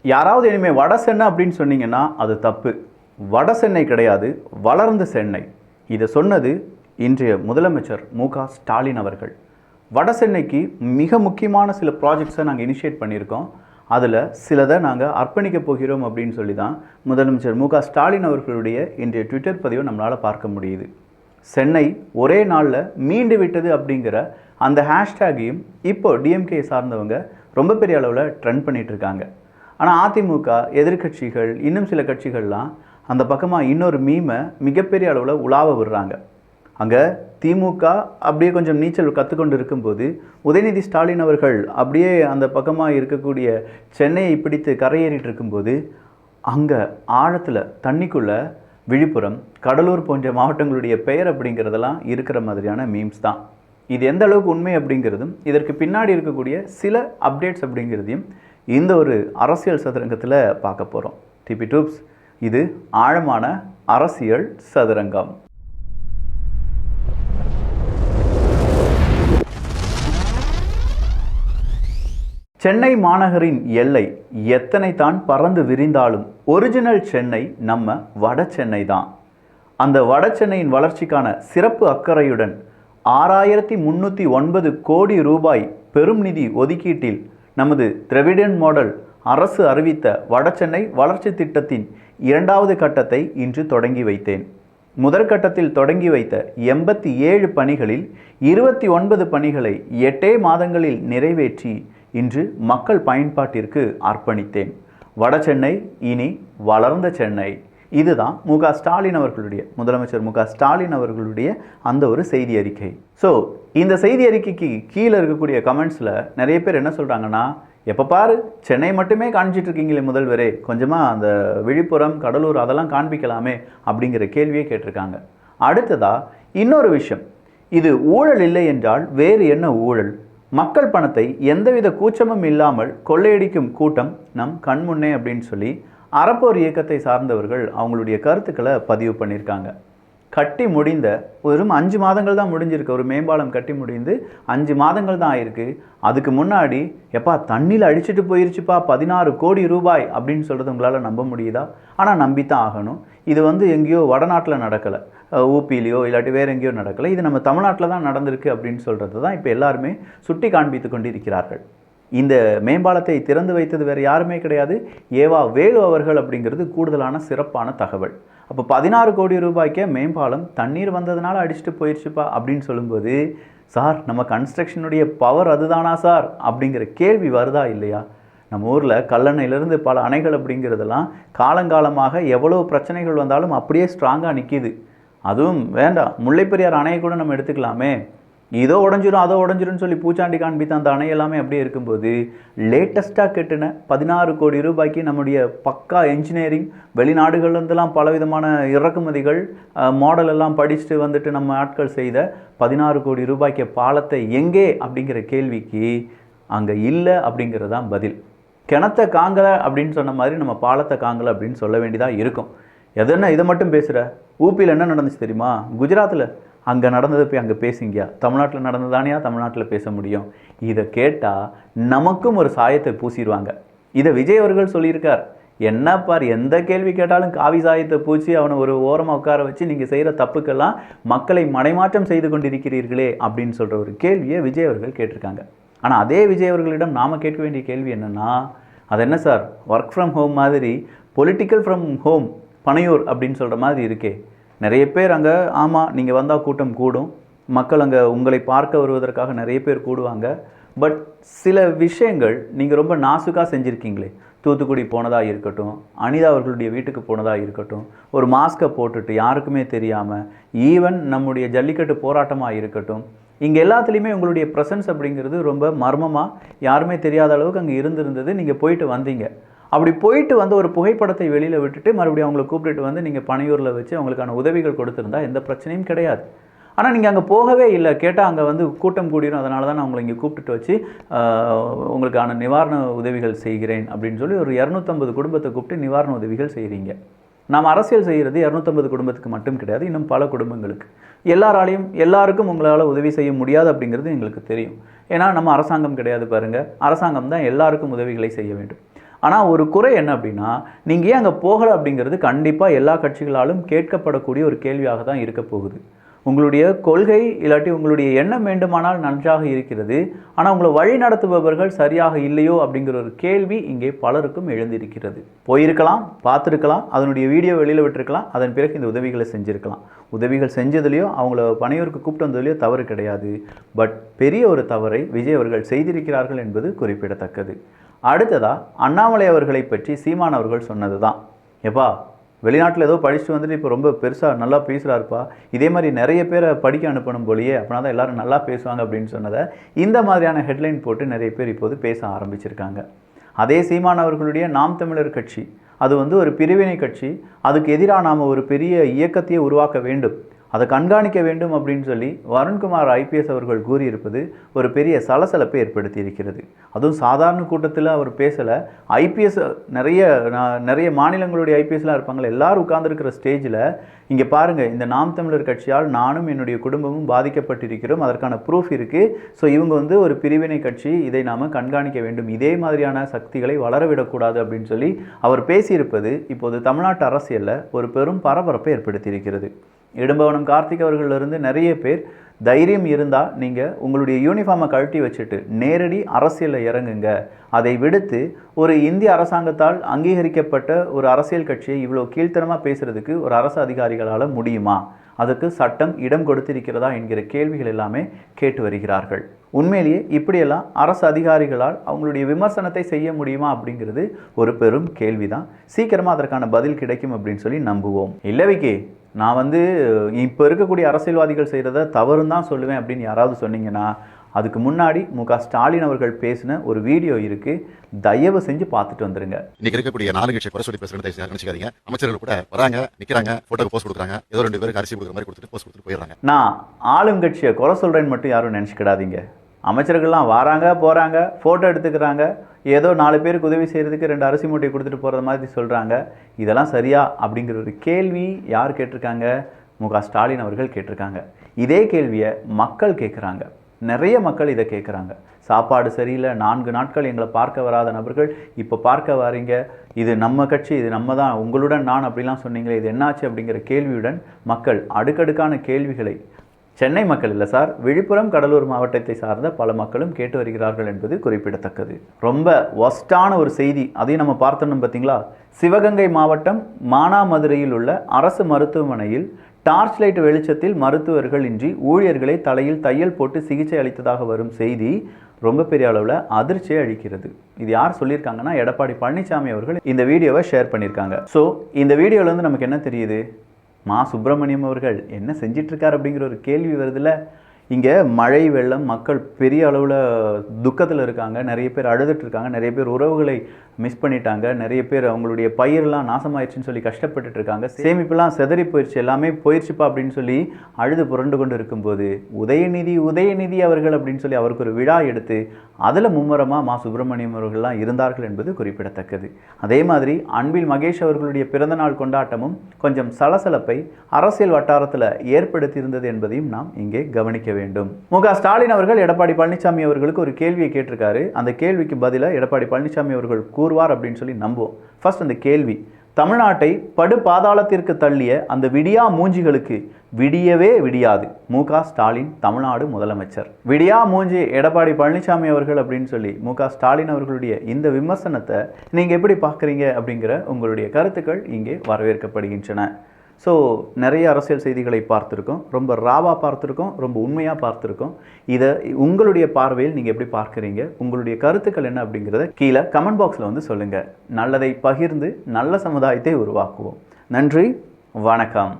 யாராவது இனிமேல் வட சென்னை அப்படின்னு சொன்னீங்கன்னா அது தப்பு. வட சென்னை கிடையாது, வளர்ந்த சென்னை. இதை சொன்னது இன்றைய முதலமைச்சர் மு.க.ஸ்டாலின் அவர்கள். வட சென்னைக்கு மிக முக்கியமான சில ப்ராஜெக்ட்ஸை நாங்கள் இனிஷியேட் பண்ணியிருக்கோம். அதில் சிலதை நாங்கள் அர்ப்பணிக்க போகிறோம் அப்படின்னு சொல்லி தான் முதலமைச்சர் மு.க.ஸ்டாலின் அவர்களுடைய இன்றைய ட்விட்டர் பதிவை நம்மளால் பார்க்க முடியுது. சென்னை ஒரே நாளில் மீண்டு விட்டது அப்படிங்கிற அந்த ஹேஷ்டேகையும் இப்போ டிஎம்கே சார்ந்தவங்க ரொம்ப பெரிய அளவில் ட்ரெண்ட் பண்ணிகிட்டு இருக்காங்க. ஆனால் அதிமுக எதிர்கட்சிகள் இன்னும் சில கட்சிகள்லாம் அந்த பக்கமாக இன்னொரு மீமை மிகப்பெரிய அளவில் உலாவ விடுறாங்க. அங்கே திமுக அப்படியே கொஞ்சம் நீச்சல் கற்றுக்கொண்டு இருக்கும்போது உதயநிதி ஸ்டாலின் அவர்கள் அப்படியே அந்த பக்கமாக இருக்கக்கூடிய சென்னையை பிடித்து கரையேறிட்டு இருக்கும்போது அங்கே ஆழத்தில் தண்ணிக்குள்ளே விழுப்புரம், கடலூர் போன்ற மாவட்டங்களுடைய பெயர் அப்படிங்கிறதெல்லாம் இருக்கிற மாதிரியான மீம்ஸ் தான். இது எந்த அளவுக்கு உண்மை அப்படிங்கிறதும் இதற்கு பின்னாடி இருக்கக்கூடிய சில அப்டேட்ஸ் அப்படிங்கிறதையும் இந்த ஒரு அரசியல் சதுரங்கத்தில் பார்க்க போகிறோம். டிபி டூப்ஸ், இது ஆழமான அரசியல் சதுரங்கம். சென்னை மாநகரின் எல்லை எத்தனை தான் பறந்து விரிந்தாலும் ஒரிஜினல் சென்னை நம்ம வட சென்னை தான். அந்த வட சென்னையின் வளர்ச்சிக்கான சிறப்பு அக்கறையுடன் 6309 கோடி ரூபாய் பெரும் நிதி ஒதுக்கீட்டில் நமது திராவிடன் மாடல் அரசு அறிவித்த வடசென்னை வளர்ச்சி திட்டத்தின் 2வது கட்டத்தை இன்று தொடங்கி வைத்தேன். முதற்கட்டத்தில் தொடங்கி வைத்த 87 பணிகளில் 29 பணிகளை 8 மாதங்களில் நிறைவேற்றி இன்று மக்கள் பயன்பாட்டிற்கு அர்ப்பணித்தேன். வடசென்னை இனி வளர்ந்த சென்னை. இதுதான் மு.க.ஸ்டாலின் அவர்களுடைய, முதலமைச்சர் மு.க.ஸ்டாலின் அவர்களுடைய அந்த ஒரு செய்தி அறிக்கை. ஸோ இந்த செய்தி அறிக்கைக்கு கீழே இருக்கக்கூடிய கமெண்ட்ஸில் நிறைய பேர் என்ன சொல்கிறாங்கன்னா, எப்போ பாரு சென்னை மட்டுமே காமிச்சிட்டு இருக்கீங்களே முதல்வரே, கொஞ்சமாக அந்த விழுப்புரம், கடலூர் அதெல்லாம் காண்பிக்கலாமே அப்படிங்கிற கேள்வியே கேட்டிருக்காங்க. அடுத்ததாக இன்னொரு விஷயம், இது ஊழல் இல்லை என்றால் வேறு என்ன ஊழல்? மக்கள் பணத்தை எந்தவித கூச்சமும் இல்லாமல் கொள்ளையடிக்கும் கூட்டம் நம் கண்முன்னே அப்படின்னு சொல்லி அறப்போர் இயக்கத்தை சார்ந்தவர்கள் அவங்களுடைய கருத்துக்களை பதிவு பண்ணியிருக்காங்க. கட்டி முடிந்த வெறும் 5 மாதங்கள் தான் முடிஞ்சிருக்கு. ஒரு மேம்பாலம் கட்டி முடிந்து 5 மாதங்கள் தான் ஆயிருக்கு. அதுக்கு முன்னாடி எப்பா தண்ணியில் அடிச்சுட்டு போயிருச்சுப்பா 16 கோடி ரூபாய் அப்படின்னு சொல்கிறது உங்களால் நம்ப முடியுதா? ஆனால் நம்பித்தான் ஆகணும். இது எங்கேயோ வடநாட்டில் நடக்கலை, ஊபியிலையோ இல்லாட்டி வேறு எங்கேயோ நடக்கலை, இது நம்ம தமிழ்நாட்டில் தான் நடந்திருக்கு அப்படின்னு சொல்கிறது தான் இப்போ எல்லாருமே சுட்டி காண்பித்து கொண்டு இருக்கிறார்கள். இந்த மேம்பாலத்தை திறந்து வைத்தது வேறு யாருமே கிடையாது, ஏவா வேலு அவர்கள் அப்படிங்கிறது கூடுதலான சிறப்பான தகவல். அப்போ 16 கோடி ரூபாய்க்கே மேம்பாலம் தண்ணீர் வந்ததுனால அடிச்சுட்டு போயிடுச்சுப்பா அப்படின்னு சொல்லும்போது, சார் நம்ம கன்ஸ்ட்ரக்ஷனுடைய பவர் அதுதானா சார் அப்படிங்கிற கேள்வி வருதா இல்லையா? நம்ம ஊரில் கல்லணையிலிருந்து பல அணைகள் அப்படிங்கிறதெல்லாம் காலங்காலமாக எவ்வளோ பிரச்சனைகள் வந்தாலும் அப்படியே ஸ்ட்ராங்காக நிற்கிது. அதுவும் வேண்டாம், முல்லைப்பெரியார் அணையை கூட நம்ம எடுத்துக்கலாமே, இதோ உடஞ்சிரும் அதோ உடஞ்சிரும்னு சொல்லி பூச்சாண்டி காண்பித்த அந்த அணை எல்லாமே அப்படியே இருக்கும்போது லேட்டஸ்ட்டாக கட்டின 16 கோடி ரூபாய்க்கு நம்முடைய பக்கா என்ஜினியரிங், வெளிநாடுகள்லேருந்துலாம் பலவிதமான இறக்குமதிகள் மாடல் எல்லாம் படிச்சுட்டு வந்துட்டு நம்ம ஆட்கள் செய்த 16 கோடி ரூபாய்க்கு பாலத்தை எங்கே அப்படிங்கிற கேள்விக்கு அங்கே இல்லை அப்படிங்கிறது தான் பதில். கிணத்தை காங்கலை அப்படின்னு சொன்ன மாதிரி நம்ம பாலத்தை காங்கலை அப்படின்னு சொல்ல வேண்டியதாக இருக்கும். எதனா இதை மட்டும் பேசுகிற? ஊபியில் என்ன நடந்துச்சு தெரியுமா? குஜராத்தில் அங்கே நடந்தது போய் அங்கே பேசுங்கயா, தமிழ்நாட்டில் நடந்ததானியா தமிழ்நாட்டில் பேச முடியும்? இதை கேட்டால் நமக்கும் ஒரு சாயத்தை பூசிடுவாங்க. இதை விஜய் அவர்கள் சொல்லியிருக்கார். என்ன பார், எந்த கேள்வி கேட்டாலும் காவி சாயத்தை பூச்சி அவனை ஒரு ஓரமாக உட்கார வச்சு நீங்கள் செய்கிற தப்புக்கெல்லாம் மக்களை மடைமாற்றம் செய்து கொண்டிருக்கிறீர்களே அப்படின்னு சொல்கிற ஒரு கேள்வியை விஜய் அவர்கள் கேட்டிருக்காங்க. ஆனால் அதே விஜய் அவர்களிடம் நாம் கேட்க வேண்டிய கேள்வி என்னென்னா, அது என்ன சார் ஒர்க் ஃப்ரம் ஹோம் மாதிரி பொலிட்டிக்கல் ஃப்ரம் ஹோம் பனையூர் அப்படின்னு சொல்கிற மாதிரி இருக்கே. நிறைய பேர் அங்கே, ஆமாம் நீங்கள் வந்தால் கூட்டம் கூடும், மக்கள் அங்கே உங்களை பார்க்க வருவதற்காக நிறைய பேர் கூடுவாங்க. பட் சில விஷயங்கள் நீங்கள் ரொம்ப நாசுக்காக செஞ்சுருக்கீங்களே. தூத்துக்குடி போனதாக இருக்கட்டும், அனிதா அவர்களுடைய வீட்டுக்கு போனதாக இருக்கட்டும், ஒரு மாஸ்கை போட்டுட்டு யாருக்குமே தெரியாமல், ஈவன் நம்முடைய ஜல்லிக்கட்டு போராட்டமாக இருக்கட்டும், இங்கே எல்லாத்துலேயுமே உங்களுடைய ப்ரெசன்ஸ் அப்படிங்கிறது ரொம்ப மர்மமாக யாருமே தெரியாத அளவுக்கு அங்கே இருந்திருந்தது. நீங்கள் போயிட்டு வந்தீங்க. அப்படி போயிட்டு வந்து ஒரு புகைப்படத்தை வெளியில் விட்டுட்டு மறுபடியும் அவங்கள கூப்பிட்டு வந்து நீங்கள் பனையூரில் வச்சு அவங்களுக்கான உதவிகள் கொடுத்துருந்தா எந்த பிரச்சனையும் கிடையாது. ஆனால் நீங்கள் அங்கே போகவே இல்லை. கேட்டால் அங்கே கூட்டம் கூடிரும், அதனால தான் நான் உங்களை இங்கே கூப்பிட்டு வச்சு உங்களுக்கான நிவாரண உதவிகள் செய்கிறேன் அப்படின்னு சொல்லி ஒரு 250 குடும்பத்தை கூப்பிட்டு நிவாரண உதவிகள் செய்கிறீங்க. நாம் அரசியல் செய்கிறது 250 குடும்பத்துக்கு மட்டும் கிடையாது, இன்னும் பல குடும்பங்களுக்கு. எல்லாருக்கும் உங்களால் உதவி செய்ய முடியாது அப்படிங்கிறது எங்களுக்கு தெரியும். ஏன்னா நம்ம அரசாங்கம் கிடையாது பாருங்கள். அரசாங்கம் தான் எல்லாருக்கும் உதவிகளை செய்ய வேண்டும். ஆனால் ஒரு குறை என்ன அப்படின்னா, நீங்கள் ஏன் அங்கே போகலை அப்படிங்கிறது கண்டிப்பாக எல்லா கட்சிகளாலும் கேட்கப்படக்கூடிய ஒரு கேள்வியாக தான் இருக்க போகுது. உங்களுடைய கொள்கை இல்லாட்டி உங்களுடைய எண்ணம் வேண்டுமானால் நன்றாக இருக்கிறது, ஆனால் உங்களை வழி நடத்துபவர்கள் சரியாக இல்லையோ அப்படிங்கிற ஒரு கேள்வி இங்கே பலருக்கும் எழுந்திருக்கிறது. போயிருக்கலாம், பார்த்துருக்கலாம், அதனுடைய வீடியோ வெளியில் விட்டுருக்கலாம், அதன் பிறகு இந்த உதவிகளை செஞ்சுருக்கலாம். உதவிகள் செஞ்சதுலையோ அவங்கள பணியூருக்கு கூப்பிட்டு வந்ததுலையோ தவறு கிடையாது. பட் பெரிய ஒரு தவறை விஜய் அவர்கள் செய்திருக்கிறார்கள் என்பது குறிப்பிடத்தக்கது. அடுத்ததாக அண்ணாமலை அவர்களை பற்றி சீமான் அவர்கள் சொன்னது தான், எப்பா வெளிநாட்டில் ஏதோ படிச்சுட்டு வந்துட்டு இப்போ ரொம்ப பெருசாக நல்லா பேசுகிறாருப்பா, இதே மாதிரி நிறைய பேரை படிக்க அனுப்பணும் போலியே, அப்படின்னா தான் எல்லோரும் நல்லா பேசுவாங்க அப்படின்னு சொன்னதை இந்த மாதிரியான ஹெட்லைன் போட்டு நிறைய பேர் இப்போது பேச ஆரம்பிச்சிருக்காங்க. அதே சீமான் அவர்களுடைய நாம் தமிழர் கட்சி, அது ஒரு பிரிவினை கட்சி, அதுக்கு எதிராக நாம் ஒரு பெரிய இயக்கத்தையே உருவாக்க வேண்டும், அதை கண்காணிக்க வேண்டும் அப்படின்னு சொல்லி வருண்குமார் ஐபிஎஸ் அவர்கள் கூறியிருப்பது ஒரு பெரிய சலசலப்பை ஏற்படுத்தி இருக்கிறது. அதுவும் சாதாரண கூட்டத்தில் அவர் பேசலை, ஐபிஎஸ் நிறைய மாநிலங்களுடைய ஐபிஎஸ்லாம் இருப்பாங்களே, எல்லாரும் உட்கார்ந்துருக்கிற ஸ்டேஜில் இங்கே பாருங்கள், இந்த நாம் தமிழர் கட்சியால் நானும் என்னுடைய குடும்பமும் பாதிக்கப்பட்டிருக்கிறோம், அதற்கான ப்ரூஃப் இருக்குது, ஸோ இவங்க ஒரு பிரிவினை கட்சி, இதை நாம் கண்காணிக்க வேண்டும், இதே மாதிரியான சக்திகளை வளரவிடக்கூடாது அப்படின்னு சொல்லி அவர் பேசியிருப்பது இப்போது தமிழ்நாட்டு அரசியலில் ஒரு பெரும் பரபரப்பை ஏற்படுத்தியிருக்கிறது. இடும்பவனம் கார்த்திக் அவர்களிலிருந்து நிறைய பேர் தைரியம் இருந்தால் நீங்கள் உங்களுடைய யூனிஃபார்மை கழட்டி வச்சுட்டு நேரடி அரசியலில் இறங்குங்க, அதை விடுத்து ஒரு இந்திய அரசாங்கத்தால் அங்கீகரிக்கப்பட்ட ஒரு அரசியல் கட்சியை இவ்வளோ கீழ்த்தனமாக பேசுகிறதுக்கு ஒரு அரசு அதிகாரிகளால் முடியுமா, அதுக்கு சட்டம் இடம் கொடுத்திருக்கிறதா என்கிற கேள்விகள் எல்லாமே கேட்டு வருகிறார்கள். உண்மையிலேயே இப்படியெல்லாம் அரசு அதிகாரிகளால் அவங்களுடைய விமர்சனத்தை செய்ய முடியுமா அப்படிங்கிறது ஒரு பெரும் கேள்விதான். சீக்கிரமாக அதற்கான பதில் கிடைக்கும் அப்படின்னு சொல்லி நம்புவோம். இல்லவிக்கே நான் இப்போ இருக்கக்கூடிய அரசியல்வாதிகள் செய்கிறத தவறுன்னு தான் சொல்லுவேன் அப்படின்னு யாராவது சொன்னீங்கன்னா, அதுக்கு முன்னாடி முக ஸ்டாலின் அவர்கள் பேசின ஒரு வீடியோ இருக்கு, தயவு செஞ்சு பார்த்துட்டு வந்துருங்க. இன்னைக்கு இருக்கக்கூடிய 4 கட்சி குறை சொல்லி பேசுறேன்னு நினைச்சுக்காதீங்க. அமைச்சர்கள் கூட வராங்க, நிக்கிறாங்க, போட்டோக்கு போஸ்ட் கொடுக்குறாங்க, ஏதோ 2 பேருக்கு அரிசி கொடுக்குற மாதிரி கொடுத்துட்டு போஸ்ட் கொடுத்துட்டு போயிடுறாங்க. நான் ஆளும் கட்சியை குறை சொல்றேன்னு மட்டும் யாரும் நினைச்சுக்கிடாதீங்க. அமைச்சர்கள்லாம் வராங்க போகிறாங்க, ஃபோட்டோ எடுத்துக்கிறாங்க, ஏதோ 4 பேருக்கு உதவி செய்கிறதுக்கு 2 அரிசி மூட்டை கொடுத்துட்டு போகிறது மாதிரி சொல்கிறாங்க. இதெல்லாம் சரியா அப்படிங்கிற ஒரு கேள்வி யார் கேட்டிருக்காங்க? முக ஸ்டாலின் அவர்கள் கேட்டிருக்காங்க. இதே கேள்வியை மக்கள் கேட்குறாங்க, நிறைய மக்கள் இதை கேட்குறாங்க. சாப்பாடு சரியில்லை, 4 நாட்கள் எங்களை பார்க்க வராத நபர்கள் இப்போ பார்க்க வாரீங்க, இது நம்ம கட்சி, இது நம்ம தான், உங்களுடன் நான் அப்படிலாம் சொன்னீங்களே, இது என்னாச்சு அப்படிங்கிற கேள்வியுடன் மக்கள் அடுக்கடுக்கான கேள்விகளை சென்னை மக்கள் இல்லை சார், விழுப்புரம் கடலூர் மாவட்டத்தை சார்ந்த பல மக்களும் கேட்டு வருகிறார்கள் என்பது குறிப்பிடத்தக்கது. ரொம்ப ஒஸ்டான ஒரு செய்தி, அதையும் நம்ம பார்த்தோம் பார்த்தீங்களா? சிவகங்கை மாவட்டம் மானாமதுரையில் உள்ள அரசு மருத்துவமனையில் டார்ச் லைட் வெளிச்சத்தில் மருத்துவர்கள் இன்றி ஊழியர்களை தலையில் தையல் போட்டு சிகிச்சை அளித்ததாக வரும் செய்தி ரொம்ப பெரிய அளவில் அதிர்ச்சியை அளிக்கிறது. இது யார் சொல்லியிருக்காங்கன்னா, எடப்பாடி பழனிசாமி அவர்கள் இந்த வீடியோவை ஷேர் பண்ணியிருக்காங்க. ஸோ இந்த வீடியோவில் நமக்கு என்ன தெரியுது? மா சுப்பிரமணியம் அவர்கள் என்ன செஞ்சிட்ருக்கார் அப்படிங்கிற ஒரு கேள்வி வருதுல்ல. இங்கே மழை வெள்ளம், மக்கள் பெரிய அளவில் துக்கத்தில் இருக்காங்க, நிறைய பேர் அழுதுட்டுருக்காங்க, நிறைய பேர் உறவுகளை மிஸ் பண்ணிட்டாங்க, நிறைய பேர் அவங்களுடைய பயிரெலாம் நாசமாயிடுச்சுன்னு சொல்லி கஷ்டப்பட்டுட்டு இருக்காங்க, சேமிப்புலாம் செதறி போயிடுச்சு, எல்லாமே போயிடுச்சுப்பா அப்படின்னு சொல்லி அழுது புரண்டு கொண்டு இருக்கும்போது உதயநிதி அவர்கள் அப்படின்னு சொல்லி அவருக்கு ஒரு விழா எடுத்து அதில் மும்முரமாக மா சுப்பிரமணியம் அவர்கள்லாம் இருந்தார்கள் என்பது குறிப்பிடத்தக்கது. அதே மாதிரி அன்பில் மகேஷ் அவர்களுடைய பிறந்தநாள் கொண்டாட்டமும் கொஞ்சம் சலசலப்பை அரசியல் வட்டாரத்தில் ஏற்படுத்தியிருந்தது என்பதையும் நாம் இங்கே கவனிக்க வேண்டும். முக ஸ்டாலின் அவர்கள் எடப்பாடி பழனிசாமி அவர்களுக்கு ஒரு கேள்வியை கேட்டிருக்காரு. அந்த கேள்விக்கு பதிலாக எடப்பாடி பழனிசாமி அவர்கள் கூறுவார் அப்படின்னு சொல்லி நம்புவோம். ஃபர்ஸ்ட் அந்த கேள்வி, தமிழ்நாட்டை படு பாதாளத்திற்கு தள்ளிய அந்த விடியா மூஞ்சிகளுக்கு விடியவே விடியாது முக ஸ்டாலின் தமிழ்நாடு முதலமைச்சர். விடியா மூஞ்சி எடப்பாடி பழனிசாமி அவர்கள் அப்படின்னு சொல்லி முக ஸ்டாலின் அவர்களுடைய இந்த விமர்சனத்தை நீங்கள் எப்படி பார்க்குறீங்க அப்படிங்கிற உங்களுடைய கருத்துக்கள் இங்கே வரவேற்கப்படுகின்றன. ஸோ நிறைய அரசியல் செய்திகளை பார்த்துருக்கோம், ரொம்ப ராவாக பார்த்துருக்கோம், ரொம்ப உண்மையாக பார்த்துருக்கோம். இதை உங்களுடைய பார்வையில் நீங்கள் எப்படி பார்க்குறீங்க, உங்களுடைய கருத்துக்கள் என்ன அப்படிங்கிறத கீழே கமெண்ட் பாக்ஸில் சொல்லுங்கள். நல்லதை பகிர்ந்து நல்ல சமுதாயத்தை உருவாக்குவோம். நன்றி, வணக்கம்.